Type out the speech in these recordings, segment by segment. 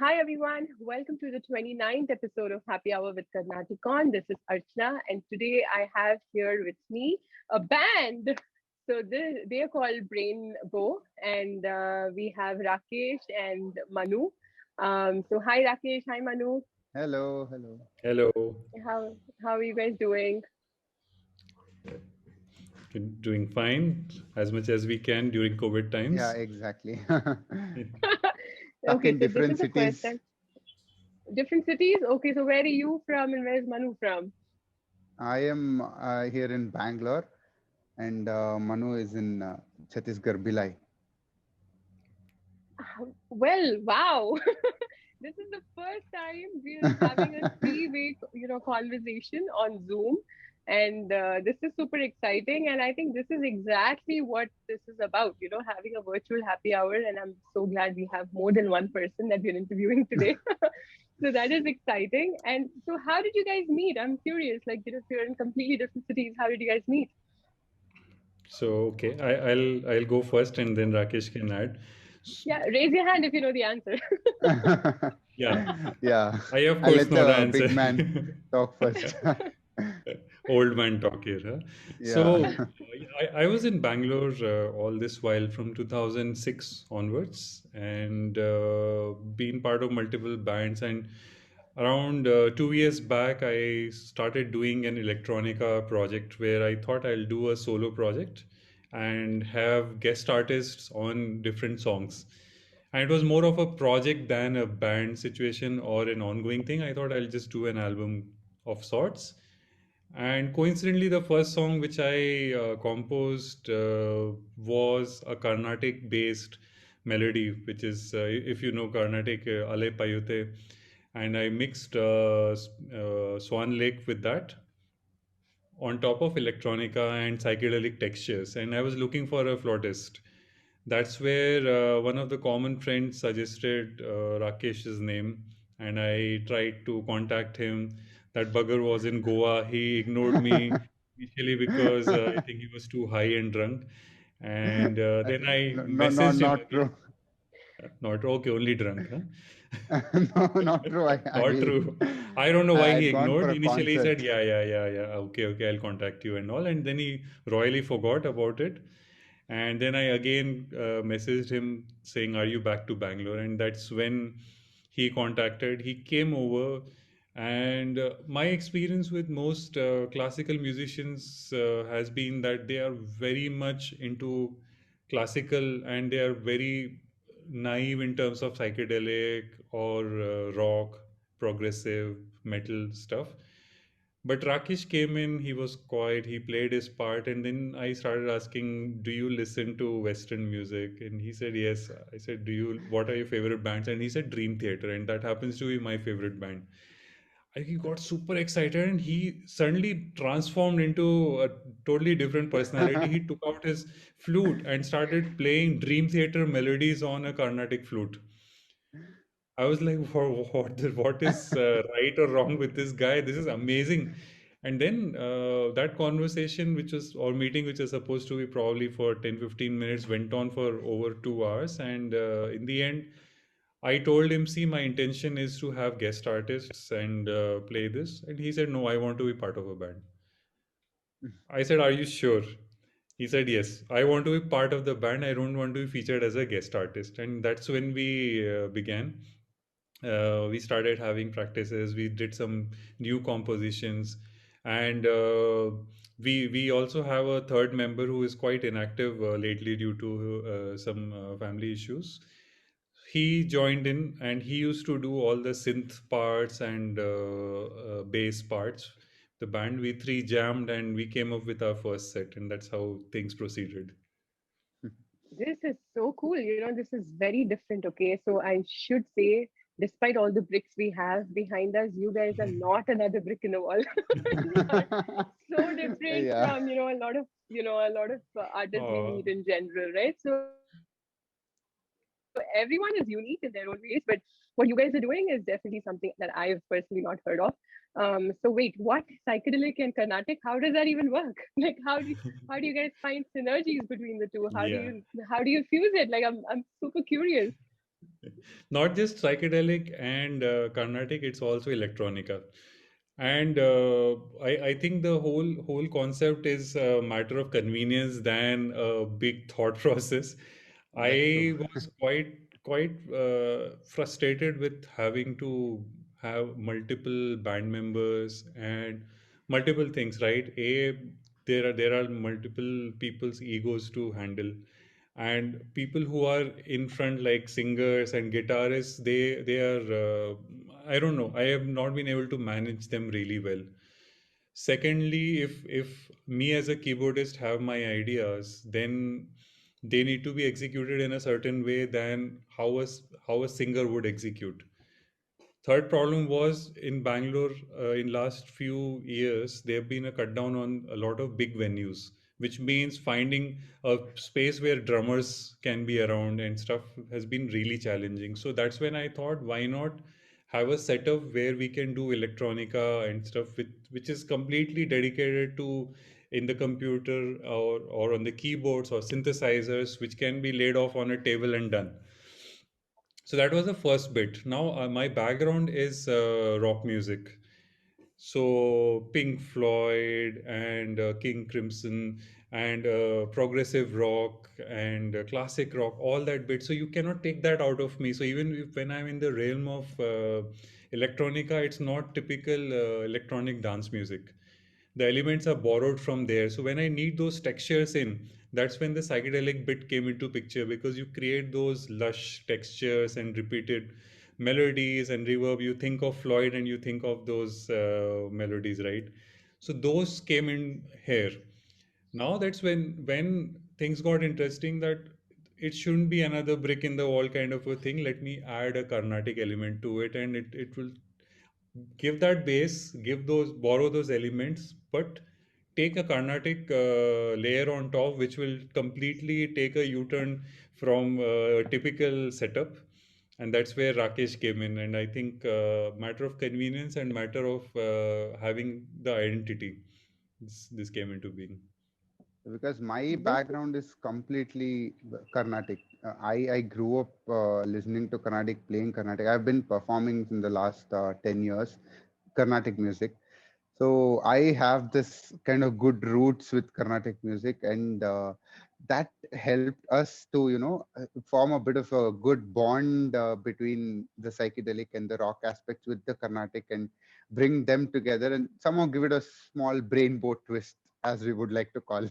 Hi everyone, welcome to the 29th episode of Happy Hour with CarnaticON. This is Archana, and today I have here with me a band. They are called Brainbow, and we have Rakesh and Manu. Hi Rakesh, hi Manu. Hello, hello. Hello, How are you guys doing? doing fine as much as we can during COVID Yeah, times. exactly. Stuck Okay, in so this different is the first cities. time. Different cities. Okay, so where are you from, and where's Manu from? I am here in Bangalore, and Manu is in Chhattisgarh, Bhilai. Well, wow. This is the first time we're having a three-way, conversation on Zoom, and this is super exciting. And I think this is exactly what this is about, having a virtual happy hour. And I'm so glad we have more than one person that we're interviewing today. So that is exciting. And so, how did you guys meet? I'm curious. Like, if you're in completely different cities, how did you guys meet? So okay, I'll go first and then Rakesh can add. S- Yeah, raise your hand if you know the answer. Yeah, Yeah, I of I'll course let know the the answer. big man talk first. Old man talk here. Huh? Yeah. So I was in Bangalore all this while from 2006 onwards and been part of multiple bands. And around 2 years back, I started doing an electronica project where I thought I'll do a solo project and have guest artists on different songs. And it was more of a project than a band situation or an ongoing thing. I thought I'll just do an album of sorts. And coincidentally, the first song which I composed was a Carnatic based melody, which is, if you know Carnatic, Ale Payute. And I mixed Swan Lake with that on top of electronica and psychedelic textures. And I was looking for a flautist. That's where one of the common friends suggested Rakesh's name, and I tried to contact him. That bugger was in Goa. He ignored me initially because I think he was too high and drunk. And then I No, no, no, messaged him not again. true. Not okay, only drunk, huh? No, not true. I Not agree. true. I don't know I why he had gone for ignored. a Initially, he said, concert. "Yeah, yeah, yeah, yeah. Okay, okay, I'll contact you and all." And then he royally forgot about it. And then I again messaged him saying, "Are you back to Bangalore?" And that's when he contacted. He came over, and my experience with most classical musicians has been that they are very much into classical and they are very naive in terms of psychedelic or rock, progressive, metal stuff. But Rakesh came in, he was quiet, he played his part, and then I started asking, "Do you listen to Western music?" And he said, "Yes." I said, what are your favorite bands?" And he said, Dream Theater, and that happens to be my favorite band. He got super excited and he suddenly transformed into a totally different personality. He took out his flute and started playing Dream Theater melodies on a Carnatic flute. I was like, what is right or wrong with this guy? This is amazing. And then that conversation, or meeting, which was supposed to be probably for 10-15 minutes, went on for over 2 hours. And in the end, I told him, see, my intention is to have guest artists and play this. And he said, no, I want to be part of a band. I said, are you sure? He said, yes, I want to be part of the band. I don't want to be featured as a guest artist. And that's when we began. We started having practices. We did some new compositions. And we also have a third member who is quite inactive lately due to some family issues. He joined in and he used to do all the synth parts and bass parts. The band, we three jammed and we came up with our first set, and that's how things proceeded. This is so cool. This is very different. Okay. So I should say, despite all the bricks we have behind us, you guys are not another brick in the wall. You are so different Yeah. from, a lot of artists we Oh, meet in general, right? So everyone is unique in their own ways, but what you guys are doing is definitely something that I've personally not heard of. So wait, what psychedelic and carnatic? How does that even work? Like, how do you guys find synergies between the two? How do yeah. you how do you fuse it? Like, I'm super curious. Not just psychedelic and Carnatic, it's also electronica. And I think the whole concept is a matter of convenience than a big thought process. That's true. I was quite frustrated with having to have multiple band members and multiple things, right? There are multiple people's egos to handle, and people who are in front like singers and guitarists, they are I don't know, I have not been able to manage them really well. Secondly, if me as a keyboardist have my ideas, then they need to be executed in a certain way than how a singer would execute. Third problem was in Bangalore. In last few years, there have been a cut down on a lot of big venues, which means finding a space where drummers can be around and stuff has been really challenging. So that's when I thought, why not have a setup where we can do electronica and stuff, which is completely dedicated to in the computer or on the keyboards or synthesizers, which can be laid off on a table and done. So that was the first bit. Now, my background is rock music. So Pink Floyd and King Crimson and progressive rock and classic rock, all that bit. So you cannot take that out of me. So even if, when I'm in the realm of electronica, it's not typical electronic dance music. The elements are borrowed from there. So when I need those textures in, that's when the psychedelic bit came into picture, because you create those lush textures and repeated melodies and reverb. You think of Floyd and you think of those melodies, right? So those came in here. Now that's when things got interesting, that it shouldn't be another brick in the wall kind of a thing. Let me add a Carnatic element to it, and it will give that base, give those, borrow those elements, but take a Carnatic layer on top, which will completely take a U-turn from a typical setup. And that's where Rakesh came in. And I think matter of convenience and matter of having the identity, this came into being. Because my This is background is completely Carnatic. I grew up listening to Carnatic, playing Carnatic. I've been performing in the last 10 years, Carnatic music. So I have this kind of good roots with Carnatic music, and that helped us to, form a bit of a good bond between the psychedelic and the rock aspects with the Carnatic, and bring them together and somehow give it a small Brainbow twist, as we would like to call.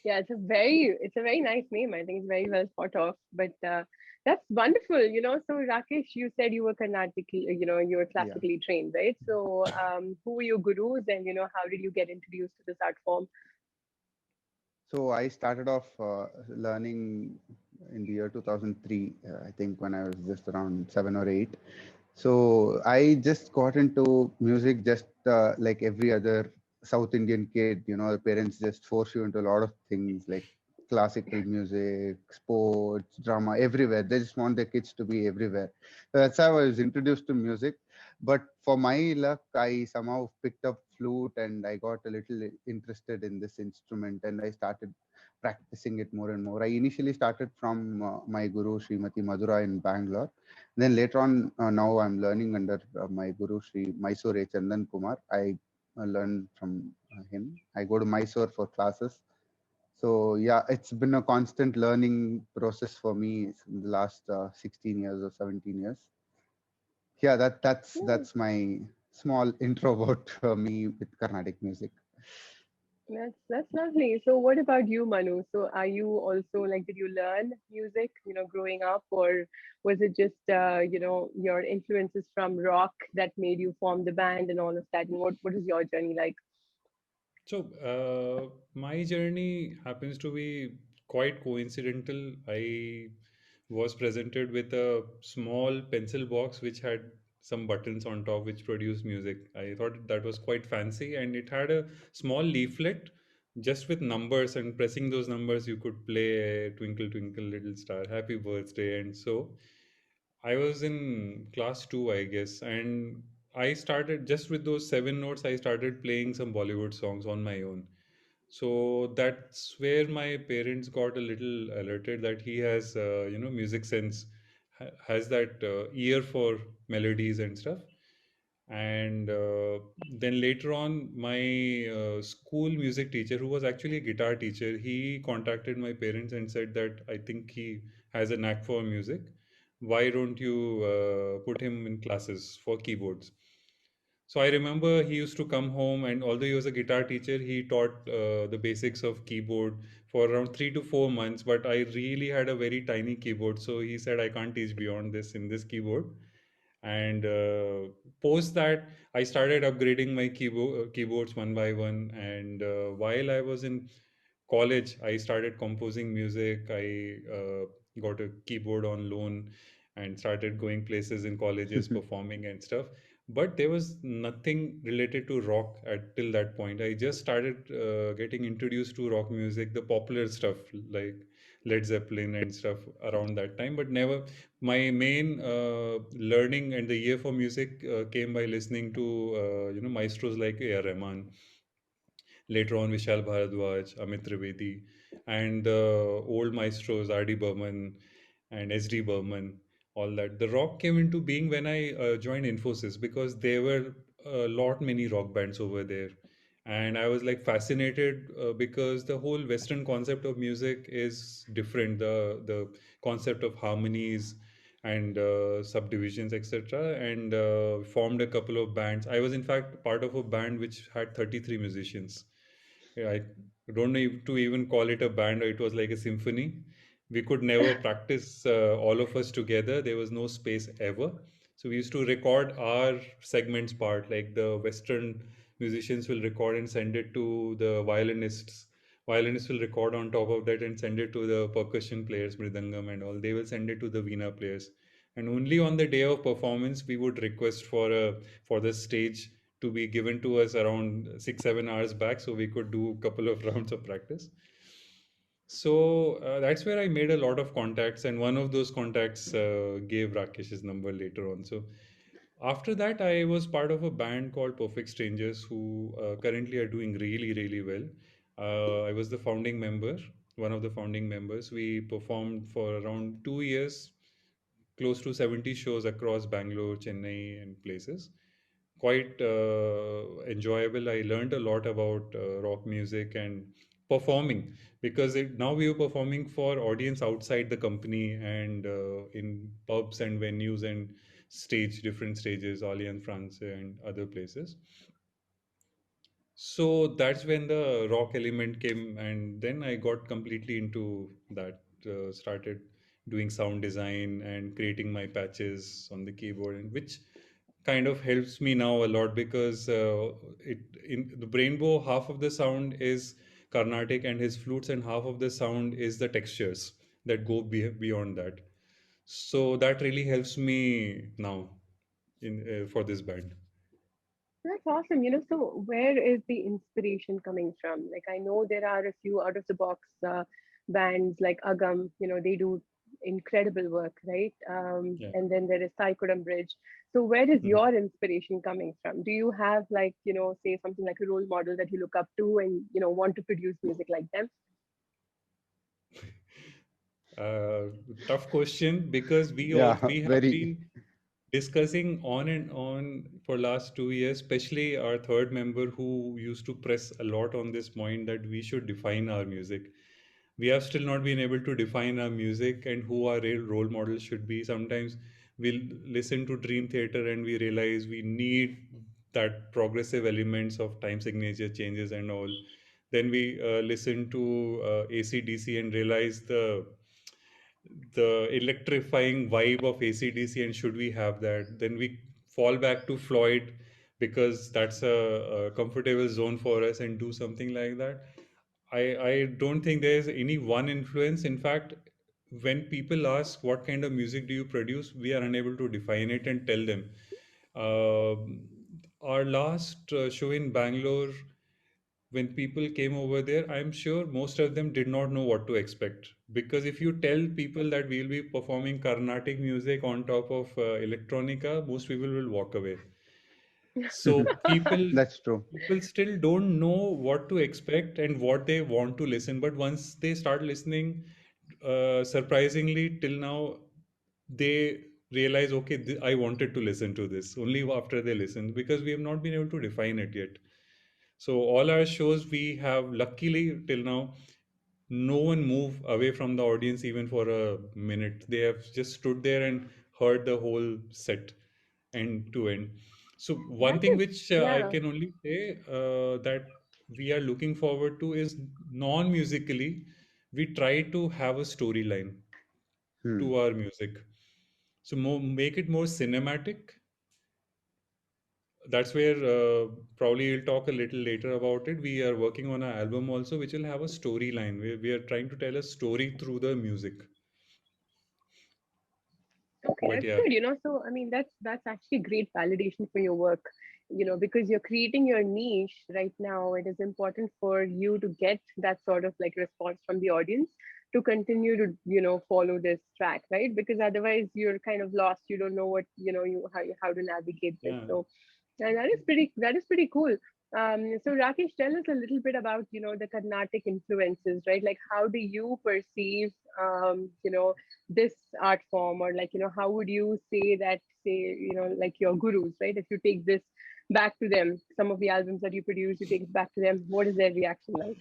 Yeah, it's a very nice name. I think it's very well thought of. But that's wonderful. So Rakesh, you said you were Carnatically, you were Yeah. classically trained, right? So who were your gurus, and how did you get introduced to this art form? So I started off learning in the year 2003, I think, when I was just around 7 or 8. So I just got into music just like every other South Indian kid. The parents just force you into a lot of things like classical music, sports, drama, everywhere. They just want their kids to be everywhere. So that's how I was introduced to music. But for my luck, I somehow picked up flute, and I got a little interested in this instrument, and I started practicing it more and more. I initially started from my guru Srimati Madhura in Bangalore. Then later on, now I'm learning under my guru Sri Mysore Chandan Kumar. I learn from him. I go to Mysore for classes. So yeah, it's been a constant learning process for me in the last 16 years or 17 years. Yeah, Yeah, that's my small intro about me with Carnatic music. that's lovely. So what about you, Manu? So are you also like, did you learn music, growing up, or was it just your influences from rock that made you form the band and all of that? And what is your journey like? So, my journey happens to be quite coincidental. I was presented with a small pencil box which had some buttons on top which produced music. I thought that was quite fancy, and it had a small leaflet just with numbers, and pressing those numbers you could play Twinkle Twinkle Little Star, Happy Birthday. And so I was in class 2, I guess, and I started just with those 7 notes. I started playing some Bollywood songs on my own. So that's where my parents got a little alerted that he has, music sense, has that ear for melodies and stuff. And then later on, my school music teacher, who was actually a guitar teacher, he contacted my parents and said that I think he has a knack for music. Why don't you put him in classes for keyboards? So I remember he used to come home, and although he was a guitar teacher, he taught the basics of keyboard for around 3 to 4 months. But I really had a very tiny keyboard, so he said I can't teach beyond this in this keyboard. And post that, I started upgrading my keyboards one by one. And while I was in college, I started composing music. I got a keyboard on loan and started going places in colleges, performing and stuff. But there was nothing related to rock at till that point. I just started getting introduced to rock music, the popular stuff like Led Zeppelin and stuff around that time. But never, my main learning and the ear for music came by listening to maestros like A.R. Rahman, later on Vishal Bharadwaj, Amit Trivedi, and the old maestros R.D. Burman and S.D. Burman, all that. The rock came into being when I joined Infosys, because there were a lot many rock bands over there. And I was like fascinated because the whole Western concept of music is different. The concept of harmonies and subdivisions, etc. And formed a couple of bands. I was in fact part of a band which had 33 musicians. Yeah, I don't know to even call it a band, or it was like a symphony. We could never practice all of us together. There was no space ever. So we used to record our segments part, like the Western musicians will record and send it to the violinists. Violinists will record on top of that and send it to the percussion players, mridangam and all. They will send it to the veena players. And only on the day of performance, we would request for the stage to be given to us around 6 7 hours back, so we could do a couple of rounds of practice. So that's where I made a lot of contacts, and one of those contacts gave Rakesh's number later on. So after that, I was part of a band called Perfect Strangers, who currently are doing really, really well. I was the founding member, one of the founding members. We performed for around 2 years, close to 70 shows across Bangalore, Chennai, and places. Quite enjoyable. I learned a lot about rock music and performing, because now we are performing for audience outside the company and in pubs and venues and different stages, Allianz France and other places. So that's when the rock element came, and then I got completely into that. Started doing sound design and creating my patches on the keyboard, and which kind of helps me now a lot, because it in the Brainbow, half of the sound is Carnatic and his flutes, and half of the sound is the textures that go beyond that. So that really helps me now in for this band. That's awesome. So where is the inspiration coming from? Like, I know there are a few out of the box bands like Agam, they do incredible work, right? Yeah. And then there is Psychodam Bridge. So where is Mhm. your inspiration coming from? Do you have, like, say something like a role model that you look up to and, want to produce music like them? Uh, Tough question, because Yeah, we have very. been discussing on and on for last 2 years, especially our third member, who used to press a lot on this point that we should define our music. We have still not been able to define our music and who our real role models should be. Sometimes we'll listen to Dream Theater and we realize we need that progressive elements of time signature changes and all. Then we listen to AC/DC and realize the electrifying vibe of AC/DC, and should we have that? Then we fall back to Floyd, because that's a comfortable zone for us, and do something like that. I don't think there's any one influence. In fact, when people ask what kind of music do you produce, we are unable to define it and tell them. Um our last show in Bangalore, when people came over there, I'm sure most of them did not know what to expect. Because if you tell people that we'll be performing Carnatic music on top of electronica, most people will walk away. So That's true. people still don't know what to expect and what they want to listen. But once they start listening, surprisingly, till now, they realize, okay, I wanted to listen to this only after they listen, because we have not been able to define it yet. So all our shows, we have luckily till now, no one move away from the audience even for a minute. They have just stood there and heard the whole set end to end. So one That thing is, which I yeah. can only say that we are looking forward to is, non-musically, we try to have a storyline Hmm. to our music. So make it more cinematic. That's where probably we'll talk a little later about it. We are working on an album also, which will have a storyline. We are trying to tell a story through the music. Okay, But that's yeah, good. So I mean, that's actually great validation for your work. Because you're creating your niche right now. It is important for you to get that sort of like response from the audience to continue to follow this track, right? Because otherwise you're kind of lost. You don't know what how to navigate this. yeah. So and that is pretty cool. So Rakesh, tell us a little bit about the Carnatic influences, right? Like, how do you perceive this art form, or like how would you say that, say, like your gurus, right? If you take this back to them, some of the albums that you produce, you take it back to them, what is their reaction like?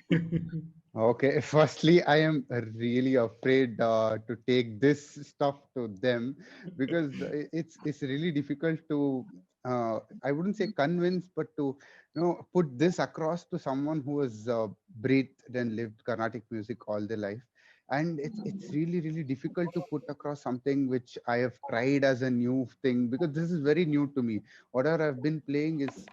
Okay, firstly, I am really afraid to take this stuff to them, because it's really difficult to I wouldn't say convince, but to put this across to someone who has breathed and lived Carnatic music all their life. And it's really really difficult to put across something which I have tried as a new thing, because this is very new to me. Whatever I've been playing is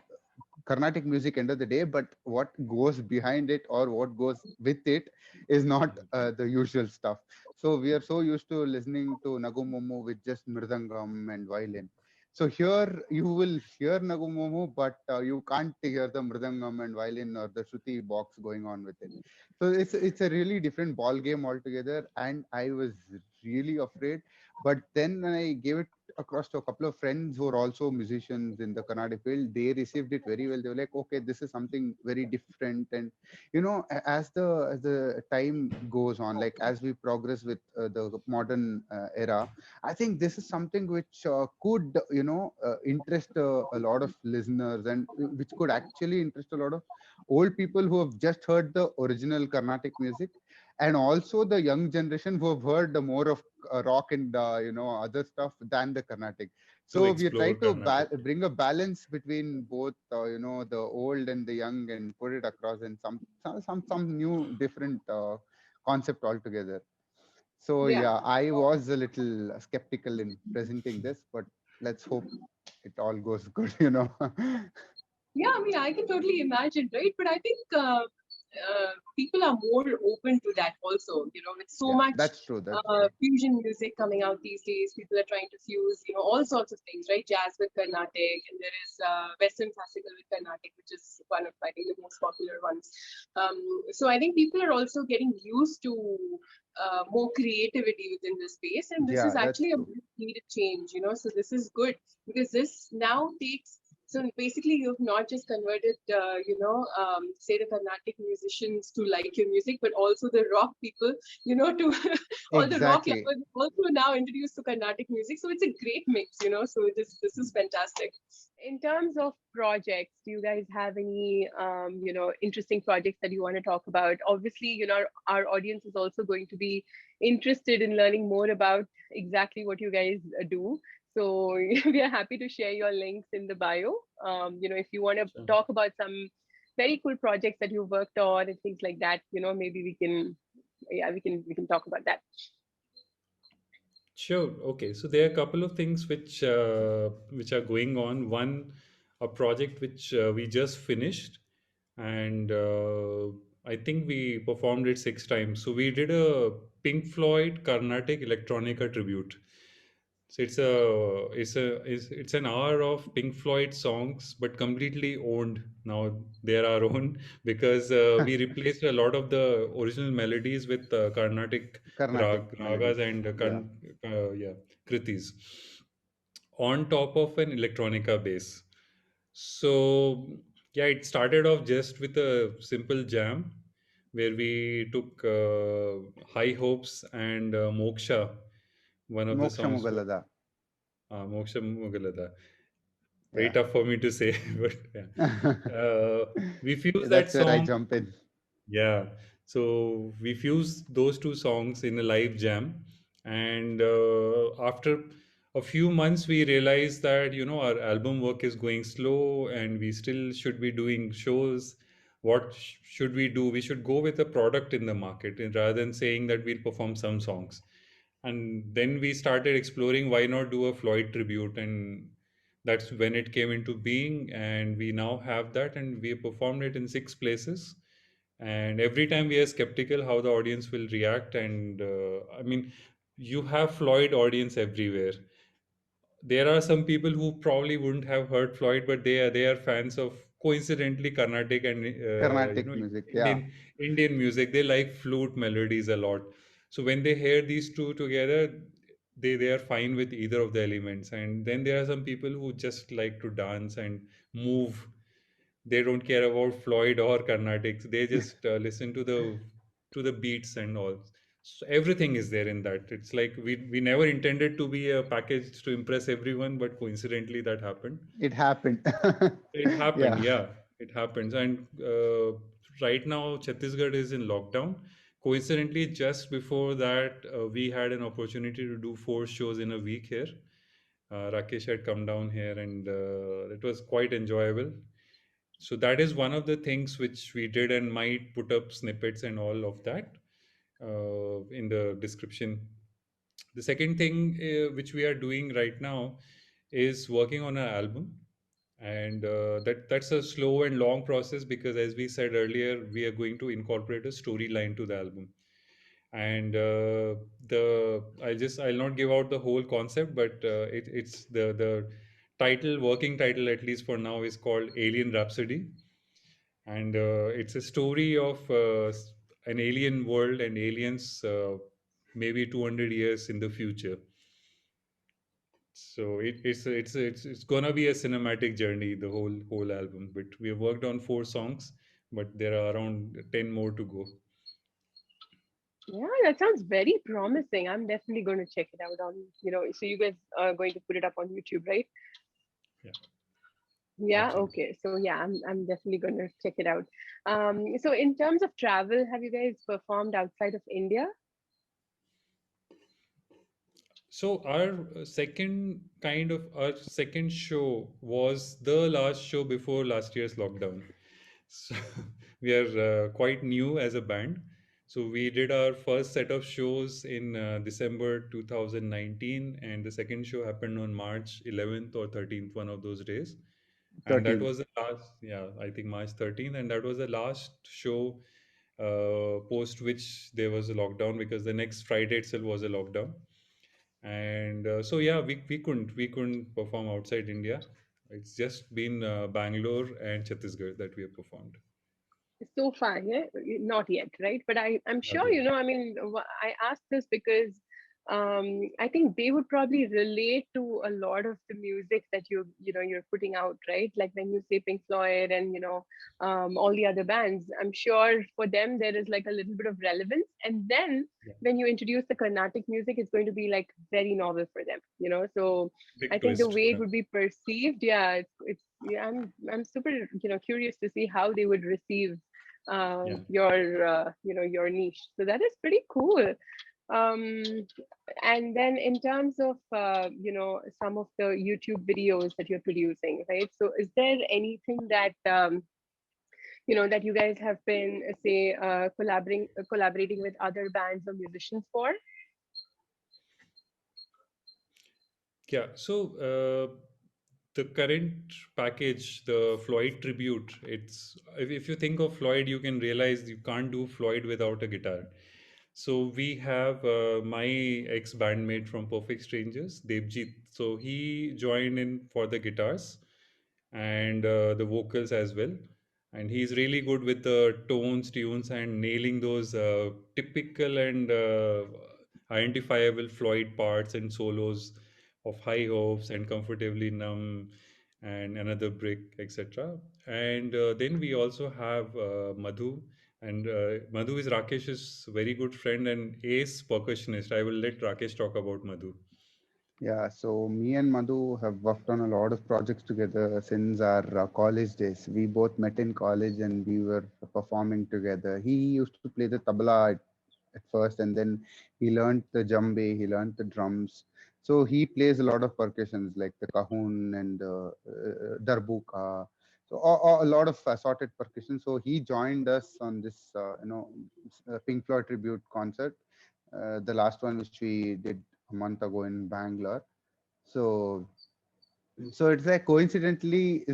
Carnatic music end of the day, but what goes behind it or what goes with it is not the usual stuff. So we are so used to listening to Nagumomo with just mridangam and violin. So here you will hear Nagumomo, but you can't hear the mridangam and violin or the Shruti box going on with it. So it's a really different ball game altogether, and I was really afraid. But then when I gave it across to a couple of friends who are also musicians in the Carnatic field, they received it very well. They were like, okay, this is something very different. And as the time goes on, like as we progress with the modern era, I think this is something which could interest a lot of listeners, and which could actually interest a lot of old people who have just heard the original Carnatic music, and also the young generation who have heard the more of rock and other stuff than the Carnatic. To So we try explore to Carnatic. bring a balance between both the old and the young, and put it across in some new different concept altogether. So Yeah. yeah, I was a little skeptical in presenting this, but let's hope it all goes good. Yeah, I mean, I can totally imagine, right? But I think people are more open to that also. With so Yeah, much that's true, that's true. fusion music coming out these days, people are trying to fuse, all sorts of things, right? Jazz with Carnatic, and there is Western classical with Carnatic, which is one of, I think, the most popular ones. So I think people are also getting used to more creativity within the space, and this is Yeah, that's actually a true. needed change. So this is good because this now takes, so basically, you've not just converted, say the Carnatic musicians to like your music, but also the rock people, to all the rock Exactly. lovers also now introduced to Carnatic music. So it's a great mix. So this is fantastic. In terms of projects, do you guys have any interesting projects that you want to talk about? Obviously, our audience is also going to be interested in learning more about exactly what you guys do. So we are happy to share your links in the bio. If you want to Sure. talk about some very cool projects that you've worked on and things like that, maybe we can talk about that. Sure. Okay. So there are a couple of things which are going on. One, a project which we just finished, and I think we performed it 6 times. So we did a Pink Floyd Carnatic Electronica tribute. So it's an hour of Pink Floyd songs, but completely owned. Now they're our own because we replaced a lot of the original melodies with Carnatic Carnatic ragas melodies. and Yeah. yeah, kritis on top of an electronica bass. So yeah, it started off just with a simple jam where we took High Hopes and Moksha, one of the Moksha songs for Mugalada. Moksha Mugalada. Very Yeah. tough for me to say, but yeah. We fused that That's where I song. jump in. Yeah. So we fused those two songs in a live jam. And after a few months, we realized that, our album work is going slow and we still should be doing shows. What should we do? We should go with a product in the market rather than saying that we'll perform some songs. And then we started exploring why not do a Floyd tribute. And that's when it came into being. And we now have that and we performed it in 6 places, and every time we are skeptical how the audience will react. And I mean, you have Floyd audience everywhere. There are some people who probably wouldn't have heard Floyd, but they are fans of, coincidentally, Carnatic and Carnatic music. Yeah. Indian music. They like flute melodies a lot. So when they hear these two together, they are fine with either of the elements. And then there are some people who just like to dance and move. They don't care about Floyd or Carnatics. They just listen to the beats and all. So everything is there in that. It's like we never intended to be a package to impress everyone, but coincidentally that happened. It happened. It happened, Yeah. yeah. It happens. And right now, Chhattisgarh is in lockdown. Coincidentally, just before that, we had an opportunity to do 4 shows in a week here. Rakesh had come down here, and it was quite enjoyable. So that is one of the things which we did, and might put up snippets and all of that in the description. The second thing which we are doing right now is working on an album, and that's a slow and long process because, as we said earlier, we are going to incorporate a storyline to the album. And I'll not give out the whole concept, but it's the title, working title at least for now, is called Alien Rhapsody. And it's a story of an alien world and aliens, maybe 200 years in the future. So it's gonna be a cinematic journey, the whole album. But we have worked on 4 songs, but there are around 10 more to go. Yeah, that sounds very promising. I'm definitely going to check it out on, so you guys are going to put it up on YouTube, right? Yeah, Yeah, absolutely. okay. So yeah, I'm definitely going to check it out. So in terms of travel, have you guys performed outside of India? So our second show was the last show before last year's lockdown. So we are quite new as a band. So we did our first set of shows in December 2019, and the second show happened on March 11th or 13th, one of those days. And that 13th. was the last, yeah, I think March 13th, and that was the last show post which there was a lockdown, because the next Friday itself was a lockdown. And so yeah, we couldn't perform outside India. It's just been Bangalore and Chhattisgarh that we have performed. So far, yeah, not yet, right? But I'm Not sure, yet. I mean, I asked this because I think they would probably relate to a lot of the music that you're putting out, right? Like when you say Pink Floyd and all the other bands, I'm sure for them there is like a little bit of relevance. And then Yeah. when you introduce the Carnatic music, it's going to be like very novel for them, So I Big think the twist. way it Yeah. would be perceived, yeah, it's yeah, I'm super curious to see how they would receive Yeah. your niche. So that is pretty cool. um and then in terms of some of the YouTube videos that you're producing, right? So is there anything that that you guys have been say collaborating with other bands or musicians for? Yeah. So the current package, the Floyd tribute, if you think of Floyd, you can realize you can't do Floyd without a guitar. So we have my ex bandmate from Perfect Strangers, Devjit. So he joined in for the guitars and the vocals as well. And he's really good with the tones, tunes, and nailing those typical and identifiable Floyd parts and solos of High Hopes and Comfortably Numb and another brick, etc. And then we also have Madhu, and Madhu is Rakesh's very good friend and ace percussionist. I will let Rakesh talk about Madhu. Yeah, so me and Madhu have worked on a lot of projects together since our college days. We both met in college and we were performing together. He used to play the tabla at first, and then he learned the djembe, he learned the drums. So he plays a lot of percussions like the cajon and darbuka. So a lot of assorted percussion. So he joined us on this, Pink Floyd tribute concert, the last one which we did a month ago in Bangalore. So it's like coincidentally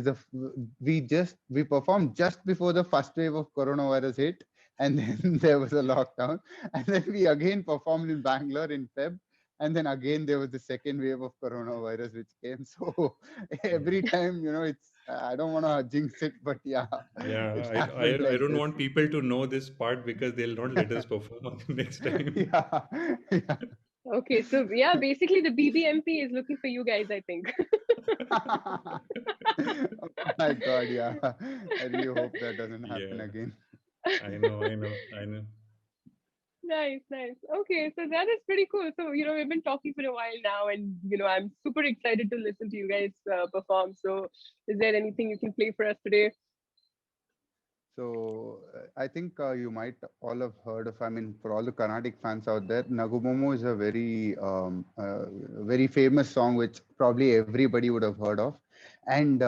we performed just before the first wave of coronavirus hit, and then there was a lockdown, and then we again performed in Bangalore in Feb, and then again there was the second wave of coronavirus which came. So every time, it's I don't want to jinx it, but yeah, Yeah, it I, happened I like don't this. want people to know this part because they'll not let us perform next time. Yeah, yeah. Okay, so yeah, basically the BBMP is looking for you guys, I think. Oh my God, yeah. I really hope that doesn't happen Yeah, again. I know. Nice, nice. Okay, so that is pretty cool. So, we've been talking for a while now, and, I'm super excited to listen to you guys perform. So, is there anything you can play for us today? So I think you might all have heard of. I mean, for all the Carnatic fans out there, Nagumomo is a very famous song which probably everybody would have heard of. And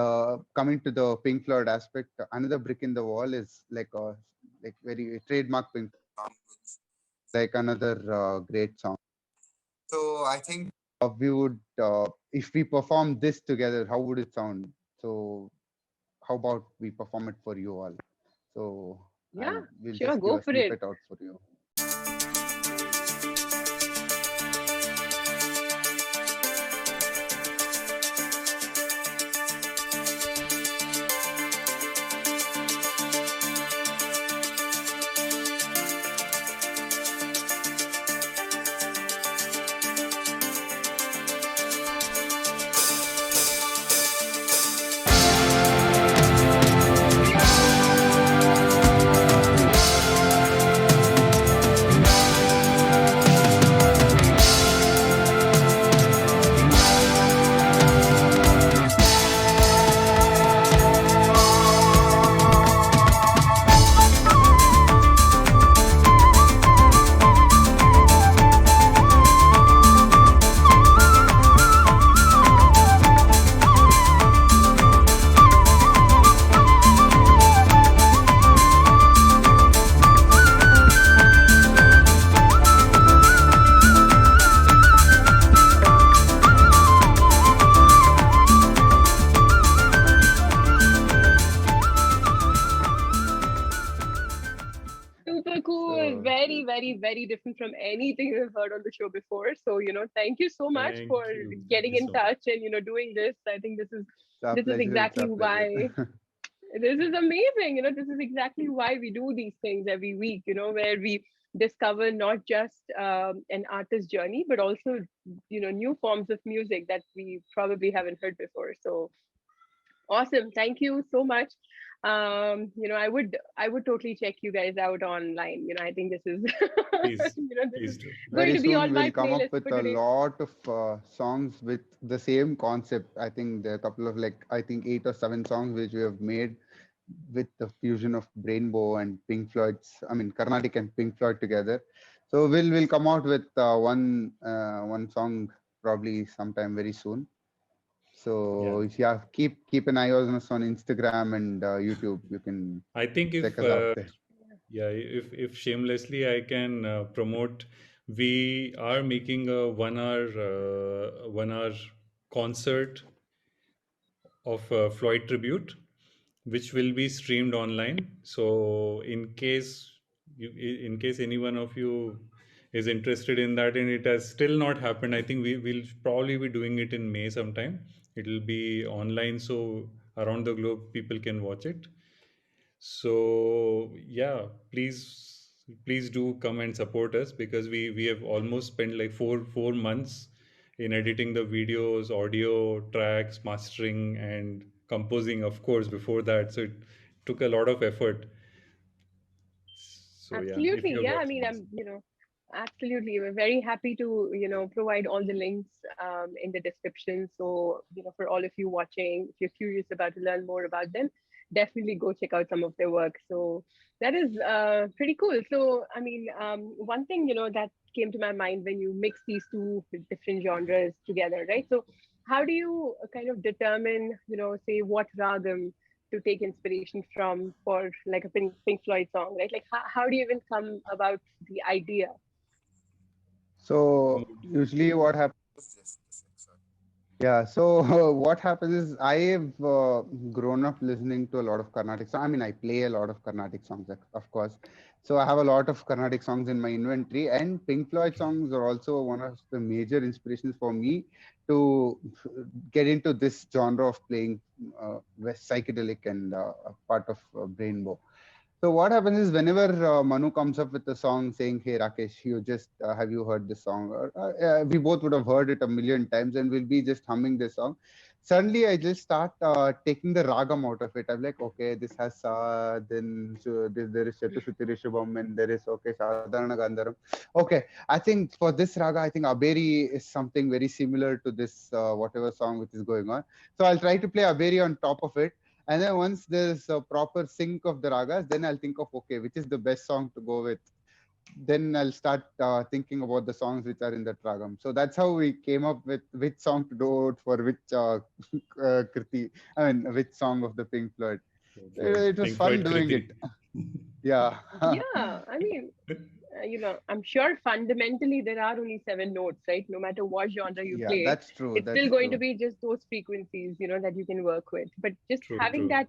coming to the Pink Floyd aspect, another brick in the wall is like very trademark Pink Floyd song, like another great song. So I think we would, if we perform this together, how would it sound? So how about we perform it for you all? So Yeah, we'll sure, just give go a for it. snippet out for you. Super cool. So Very, very, very different from anything we've heard on the show before. So, thank you so much for Thank getting you in so much. touch and, doing this. I think this is it's our this is pleasure. It's exactly our pleasure. why this is amazing. This is exactly why we do these things every week, where we discover not just an artist's journey, but also, new forms of music that we probably haven't heard before. So awesome. Thank you so much. I would totally check you guys out online. I think this is Please, this is please do. going Very to be on soon my we'll come up playlist with for a today. lot of songs with the same concept. I think there are a couple of I think 8 or 7 songs which we have made with the fusion of Brainbow and Pink Floyd's. I mean, Carnatic and Pink Floyd together. So we'll come out with one song probably sometime very soon. Yeah. So yeah, keep an eye on us on Instagram and YouTube. You can I think check if us out there. yeah, if shamelessly I can promote, we are making a 1 hour concert of Floyd tribute, which will be streamed online. So in case any one of you is interested in that and it has still not happened, I think we will probably be doing it in May sometime. It will be online, so around the globe people can watch it. So yeah, please do come and support us because we have almost spent like four months in editing the videos, audio tracks, mastering, and composing, of course, before that. So it took a lot of effort. So yeah, if you Absolutely. have Yeah. got I mean, chance. absolutely. We're very happy to, provide all the links in the description. So, for all of you watching, if you're curious about to learn more about them, definitely go check out some of their work. So that is pretty cool. So, I mean, one thing, that came to my mind when you mix these two different genres together, right? So how do you kind of determine, say what ragam to take inspiration from for like a Pink Floyd song, right? Like how do you even come about the idea? So Mood. usually what happens. Yeah, so what happens is I have grown up listening to a lot of Carnatic songs. I mean, I play a lot of Carnatic songs, of course. So I have a lot of Carnatic songs in my inventory, and Pink Floyd songs are also one of the major inspirations for me to get into this genre of playing West psychedelic and a part of Brainbow. So what happens is whenever Manu comes up with a song saying, "Hey Rakesh, you just have you heard this song?" Or, we both would have heard it a million times, and we'll be just humming this song. Suddenly, I just start taking the ragam out of it. I'm like, okay, this has sa, then so there is Chatushuti Rishabham, and there is okay Sadharana Gandharam. Okay, I think for this raga, I think Aberi is something very similar to this whatever song which is going on. So I'll try to play Aberi on top of it, and then once there's a proper sync of the ragas, then I'll think of, okay, which is the best song to go with. Then I'll start thinking about the songs which are in that ragam. So that's how we came up with which song to do for which kriti. I mean, which song of the Pink Floyd. Floyd. It was Pink fun Floyd doing it. Kriti. Yeah. Yeah, I mean, I'm sure fundamentally there are only seven notes, right? No matter what genre you Yeah, play, that's true. it's That's still going to true. be just those frequencies, that you can work with. But just True, having true. that,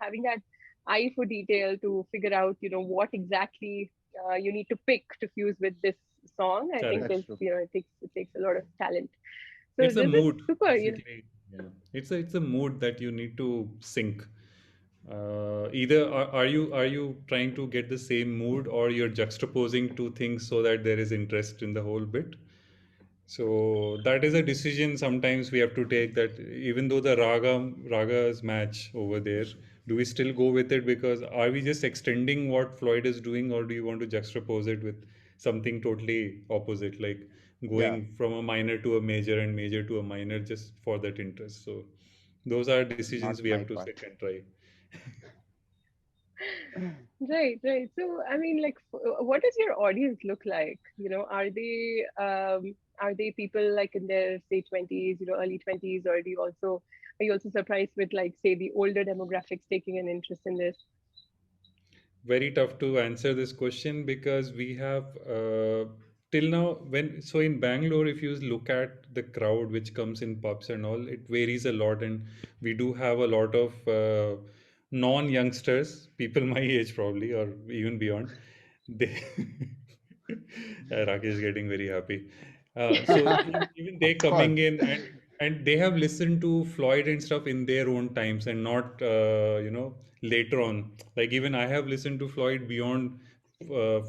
having that eye for detail to figure out, what exactly you need to pick to fuse with this song, I think Correct. That's is, true. it takes a lot of talent. So It's a this is mood, super, basically. Yeah, it's a mood that you need to sync. Either are you trying to get the same mood, or you're juxtaposing two things so that there is interest in the whole bit. So that is a decision sometimes we have to take, that even though the ragas match over there, do we still go with it, because are we just extending what Floyd is doing, or do you want to juxtapose it with something totally opposite, like Yeah, going from a minor to a major and major to a minor just for that interest? So those are decisions not we have my to sit part. and try. Right, right. So, I mean, like, what does your audience look like? Are they people like in their say 20s, early 20s, or are you also surprised with like say the older demographics taking an interest in this? Very tough to answer this question, because we have till now, when so in Bangalore, if you look at the crowd which comes in pubs and all, it varies a lot, and we do have a lot of non-youngsters, people my age probably, or even beyond. They Rakesh is getting very happy. So even they Of course. coming in, and they have listened to Floyd and stuff in their own times, and not later on. Like even I have listened to Floyd beyond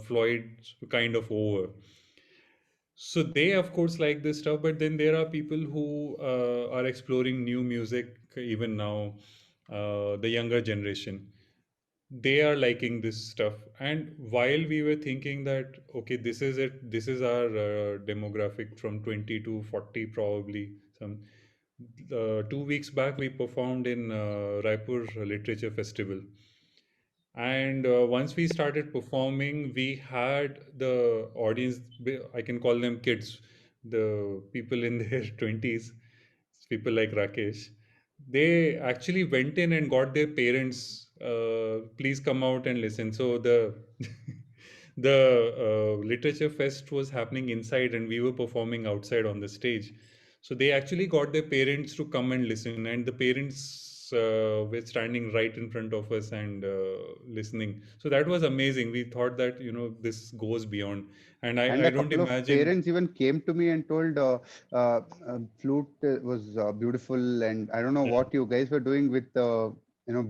Floyd kind of over. So they of course like this stuff, but then there are people who are exploring new music even now, the younger generation, they are liking this stuff. And while we were thinking that okay, this is it, this is our demographic from 20 to 40 probably, some 2 weeks back we performed in Raipur Literature Festival. And once we started performing, we had the audience, I can call them kids, the people in their 20s, people like Rakesh. They actually went in and got their parents, please come out and listen. So the the literature fest was happening inside, and we were performing outside on the stage. So they actually got their parents to come and listen, and the parents were standing right in front of us and listening. So that was amazing. We thought that this goes beyond, and And I a don't couple of imagine. parents even came to me and told flute was beautiful, and I don't know Yeah, what you guys were doing with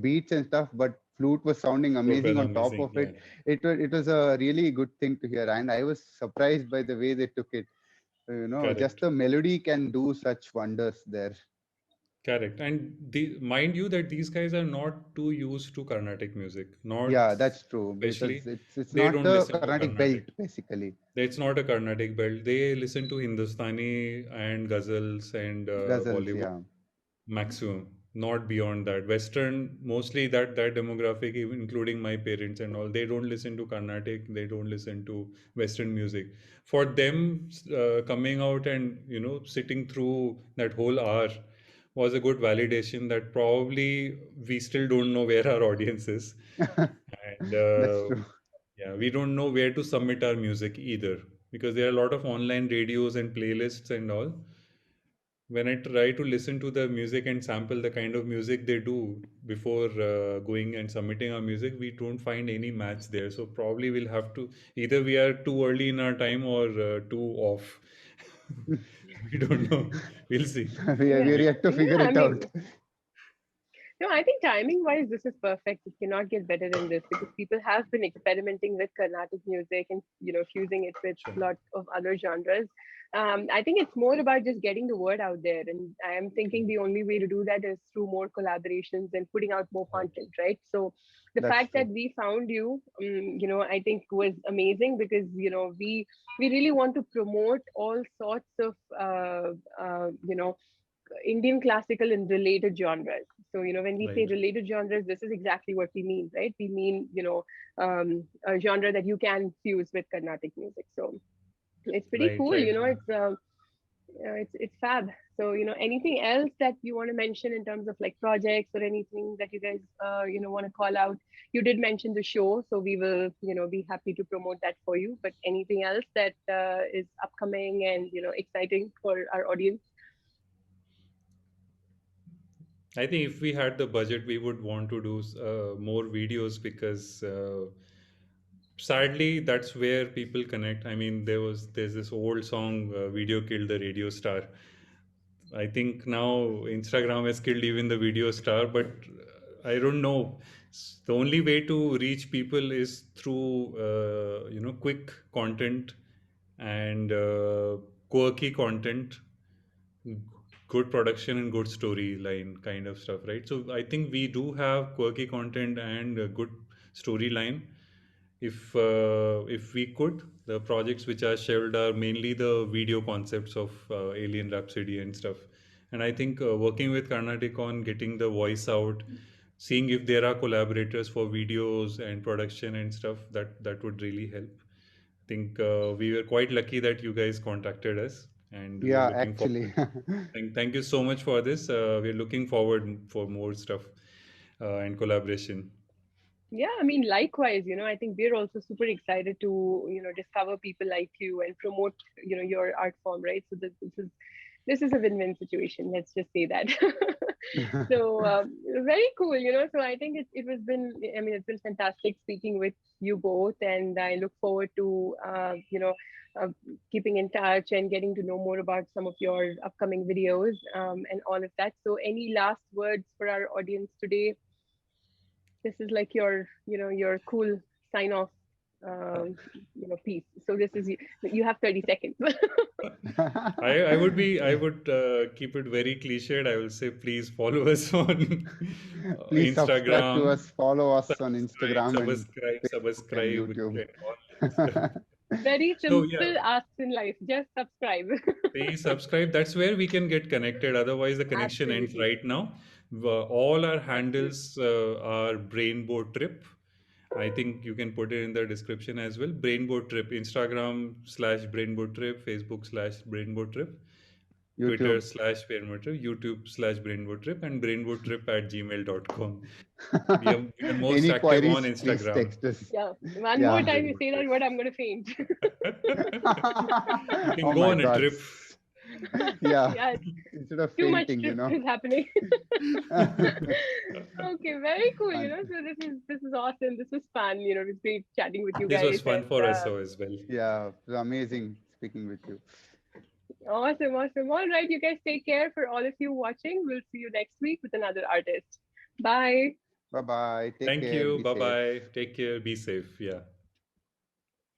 beats and stuff, but flute was sounding it was amazing on top amazing. of Yeah, it. It was a really good thing to hear, and I was surprised by the way they took it. Just correct. the melody can do such wonders there. Correct. And mind you that these guys are not too used to Carnatic music. Yeah, Not that's true, especially, because it's they not don't the listen to Carnatic belt Carnatic. basically. It's not a Carnatic belt. They listen to Hindustani and ghazals and Ghazals, Bollywood yeah. maximum, not beyond that. Western, mostly that demographic, even including my parents and all, they don't listen to Carnatic. They don't listen to Western music. For them, coming out and sitting through that whole hour was a good validation that probably we still don't know where our audience is, and That's true. yeah, we don't know where to submit our music either, because there are a lot of online radios and playlists and all. When I try to listen to the music and sample the kind of music they do before going and submitting our music, we don't find any match there. So probably we'll have to, either we are too early in our time or too off. We don't know. We'll see. We are We, yet to Yeah, figure I it out. mean, no, I think timing wise, this is perfect. It cannot get better than this because people have been experimenting with Carnatic music and fusing it with sure. lots of other genres. I think it's more about just getting the word out there, and I am thinking the only way to do that is through more collaborations and putting out more Right. content, right? So the That's fact that true. we found you, I think was amazing because we really want to promote all sorts of Indian classical and related genres. So, when we say Right. related genres, this is exactly what we mean, right? We mean, a genre that you can fuse with Carnatic music. So it's pretty Right. cool. Right. It's fab. So, anything else that you want to mention in terms of like projects or anything that you guys, want to call out? You did mention the show, so we will, be happy to promote that for you. But anything else that is upcoming and, exciting for our audience? I think if we had the budget, we would want to do more videos, because sadly that's where people connect. I mean, there's this old song, "Video killed the radio star." I think now Instagram has killed even the video star, but I don't know. The only way to reach people is through quick content and quirky content, good production and good storyline kind of stuff, right? So I think we do have quirky content and a good storyline. If we could, the projects which are shelved are mainly the video concepts of Alien Rhapsody and stuff. And I think working with Carnatic on getting the voice out, seeing if there are collaborators for videos and production and stuff, that would really help. I think we were quite lucky that you guys contacted us, and we are Yeah, looking forward. actually. Thank you so much for this. We're looking forward for more stuff and collaboration. Yeah, I mean, likewise, I think we're also super excited to, discover people like you and promote, your art form, right? So this is a win-win situation. Let's just say that. So very cool, So I think it's been fantastic speaking with you both, and I look forward to, uh, keeping in touch and getting to know more about some of your upcoming videos, and all of that. So any last words for our audience today? This is like your cool sign off piece. So this is you have 30 seconds. I would keep it very cliched. I will say please follow us on Please subscribe to Instagram, us, follow us on Instagram and Facebook subscribe and and all that stuff. YouTube. Very So yeah, simple asks in life. Just subscribe. please subscribe. That's where we can get connected. Otherwise, the connection ends Absolutely. right now. All our Absolutely. handles are Brainbow Trip. I think you can put it in the description as well. Brainbow Trip, Instagram/Brainbow Trip, Facebook/Brainbow Trip, Twitter YouTube. slash Brainbow Trip, YouTube/Brainbow Trip, and brainbowtrip@gmail.com. We are most Any active on queries, please Instagram. text us. Yeah. One more Yeah. time you Brainbow say that Trip. word, I'm gonna faint. You can Oh go my on a God. trip. Yeah. Yeah, Instead of too much fainting, trip is happening. Okay, very cool. Fun. So this is awesome. This was fun. It was great chatting with you This guys, was fun and for us as well. Yeah, it was amazing speaking with you. awesome, awesome. All right, you guys take care. For all of you watching, we'll see you next week with another artist. Bye. Bye bye. Take Thank care. you. Be Bye safe. bye. Take care. Be safe. Yeah.